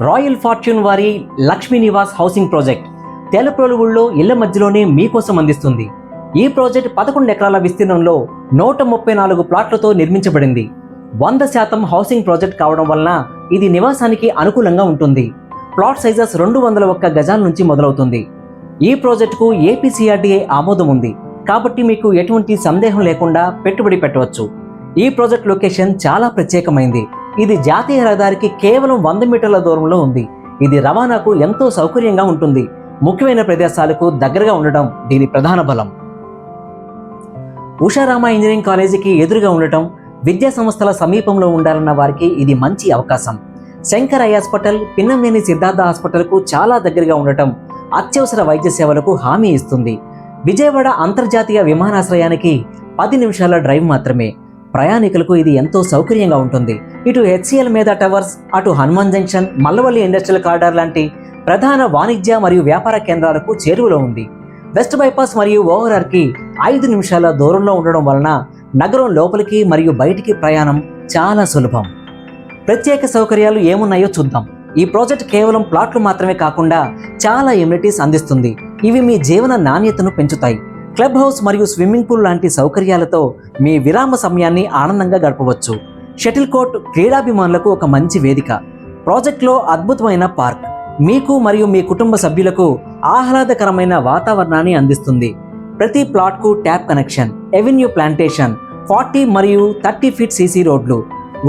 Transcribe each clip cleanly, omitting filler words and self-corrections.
Royal fortune వారి Lakshmi Nivas housing project తెలప్రోలుగుళ్ళలో ఇళ్ల మధ్యలోనే మీకోసం అందిస్తుంది. ఈ ప్రాజెక్ట్ 11 ఎకరాల విస్తీర్ణంలో 134 ప్లాట్లతో నిర్మించబడింది. 100% హౌసింగ్ ప్రాజెక్ట్ కావడం వలన ఇది నివాసానికి అనుకూలంగా ఉంటుంది. ప్లాట్ సైజెస్ 201 గజాల నుంచి మొదలవుతుంది. ఈ ప్రాజెక్టుకు ఏపీసీఆర్డీఏ ఆమోదం ఉంది కాబట్టి మీకు ఎటువంటి సందేహం లేకుండా పెట్టుబడి పెట్టవచ్చు. ఈ ప్రాజెక్ట్ లొకేషన్ చాలా ప్రత్యేకమైంది. ఇది జాతీయ రహదారికి కేవలం 100 మీటర్ల దూరంలో ఉంది. ఇది రవాణాకు ఎంతో సౌకర్యంగా ఉంటుంది. ముఖ్యమైన ప్రదేశాలకు దగ్గరగా ఉండటం దీని ప్రధాన బలం. ఉషారామ ఇంజనీరింగ్ కాలేజీకి ఎదురుగా ఉండటం, విద్యా సంస్థల సమీపంలో ఉండాలన్న వారికి ఇది మంచి అవకాశం. శంకర్ ఐ హాస్పిటల్, పిన్నంనేని సిద్ధార్థ హాస్పిటల్కు చాలా దగ్గరగా ఉండటం అత్యవసర వైద్య సేవలకు హామీ ఇస్తుంది. విజయవాడ అంతర్జాతీయ విమానాశ్రయానికి 10 నిమిషాల డ్రైవ్ మాత్రమే. ప్రయాణికులకు ఇది ఎంతో సౌకర్యంగా ఉంటుంది. ఇటు హెచ్సిఎల్ మేధా టవర్స్, అటు Hanuman junction, Mallavalli industrial corridor లాంటి ప్రధాన వాణిజ్య మరియు వ్యాపార కేంద్రాలకు చేరువలో ఉంది. వెస్ట్ బైపాస్ మరియు ఓవరార్కి 5 నిమిషాల దూరంలో ఉండడం వలన నగరం లోపలికి మరియు బయటికి ప్రయాణం చాలా సులభం. ప్రత్యేక సౌకర్యాలు ఏమున్నాయో చూద్దాం. ఈ ప్రాజెక్ట్ కేవలం ప్లాట్లు మాత్రమే కాకుండా చాలా ఎమ్యూనిటీస్ అందిస్తుంది. ఇవి మీ జీవన నాణ్యతను పెంచుతాయి. క్లబ్ హౌస్ మరియు స్విమ్మింగ్ పూల్ లాంటి సౌకర్యాలతో మీ విరామ సమయాన్ని ఆనందంగా గడపవచ్చు. షటిల్ కోర్ట్ క్రీడాభిమానులకు ఒక మంచి వేదిక. ప్రాజెక్ట్లో అద్భుతమైన పార్క్ మీకు మరియు మీ కుటుంబ సభ్యులకు ఆహ్లాదకరమైన వాతావరణాన్ని అందిస్తుంది. ప్రతి ప్లాట్కు ట్యాప్ కనెక్షన్, ఎవెన్యూ ప్లాంటేషన్, 40 మరియు 30 ఫీట్ సీసీ రోడ్లు,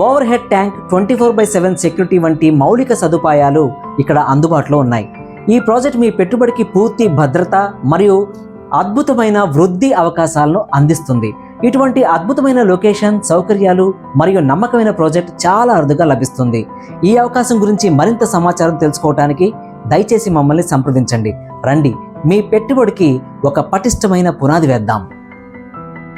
ఓవర్ హెడ్ ట్యాంక్, 24/7 సెక్యూరిటీ వంటి మౌలిక సదుపాయాలు ఇక్కడ అందుబాటులో ఉన్నాయి. ఈ ప్రాజెక్ట్ మీ పెట్టుబడికి పూర్తి భద్రత మరియు అద్భుతమైన వృద్ధి అవకాశాలను అందిస్తుంది. ఇటువంటి అద్భుతమైన లొకేషన్, సౌకర్యాలు మరియు నమ్మకమైన ప్రాజెక్ట్ చాలా అరుదుగా లభిస్తుంది. ఈ అవకాశం గురించి మరింత సమాచారం తెలుసుకోవడానికి దయచేసి మమ్మల్ని సంప్రదించండి. రండి, మీ పెట్టుబడికి ఒక పటిష్టమైన పునాది వేద్దాం.